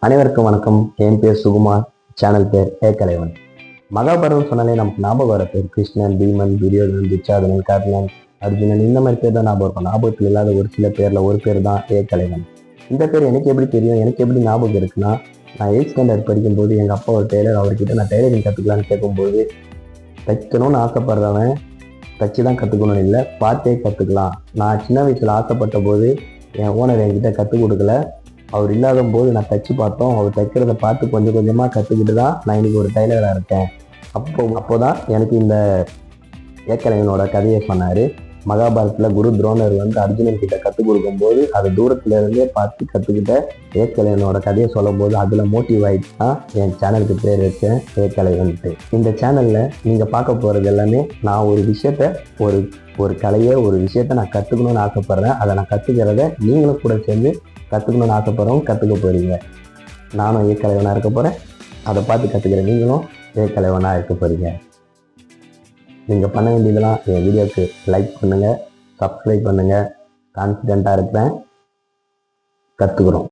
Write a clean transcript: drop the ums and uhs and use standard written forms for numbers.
அனைவருக்கும் வணக்கம். என் பேர் சுகுமார், சேனல் பேர் கலைவன். மகாபாரதம் சொன்னாலே நமக்கு ஞாபகம் வர பேர் கிருஷ்ணன், பீமன், துரியோதனன், துச்சாதனன், கர்ணன், அர்ஜுனன், இந்த மாதிரி பேர் தான் ஞாபகம் இருக்கும். ஞாபகத்தில் இல்லாத ஒரு சில பேர்ல ஒரு பேர் தான் கலைவன். இந்த பேர் எனக்கு எப்படி தெரியும், எனக்கு எப்படி ஞாபகம் இருக்குன்னா, நான் 8th ஸ்டாண்டர்ட் படிக்கும்போது எங்கள் அப்பா ஒரு டெய்லர், அவர்கிட்ட நான் டெய்லரிங் கற்றுக்கலான்னு கேட்கும்போது, தைக்கணும்னு ஆசைப்படுறவன் தச்சு தான் கற்றுக்கணும்னு இல்லை, பார்த்தே கற்றுக்கலாம். நான் சின்ன வயசில் ஆசைப்பட்ட போது என் ஓனர் என்கிட்ட கற்றுக் கொடுக்கல. அவர் இல்லாத போது நான் தைச்சு பார்த்தோம். அவர் தைக்கிறத பார்த்து கொஞ்சம் கொஞ்சமாக கற்றுக்கிட்டு தான் நான் இன்னைக்கு ஒரு டெய்லராக இருக்கேன். அப்போதான் எனக்கு இந்த ஏக்கலைவனோட கதையை சொன்னார். மகாபாரதத்தில் குரு துரோணர் அர்ஜுனன் கிட்ட கற்றுக் கொடுக்கும்போது அதை தூரத்துல இருந்தே பார்த்து கற்றுக்கிட்ட ஏக்கலைவனோட கதையை சொல்லும் போது அதில் மோட்டிவ் ஆகிட்டு தான் என் சேனலுக்கு பேர் வச்சேன் ஏக்கலைவன்ட்டு. இந்த சேனலில் நீங்கள் பார்க்க போகிறது எல்லாமே நான் ஒரு விஷயத்த ஒரு கலையை ஒரு விஷயத்த நான் கற்றுக்கணும்னு ஆசைப்பட்றேன். அதை நான் கற்றுக்கிறத நீங்களும் கூட சேர்ந்து கற்றுக்கணும்னு ஆசைப்படுறவங்க கற்றுக்க போகிறீங்க. நானும் ஏக்கலைவனாக இருக்க போகிறேன். அதை பார்த்து கற்றுக்கிற நீங்களும் ஏக்கலைவனாக இருக்க போகிறீங்க. நீங்கள் பண்ண வேண்டியதெல்லாம் என் வீடியோவுக்கு லைக் பண்ணுங்கள், சப்ஸ்கிரைப் பண்ணுங்கள். கான்ஃபிடெண்ட்டாக இருக்கிறேன், கற்றுக்குறோம்.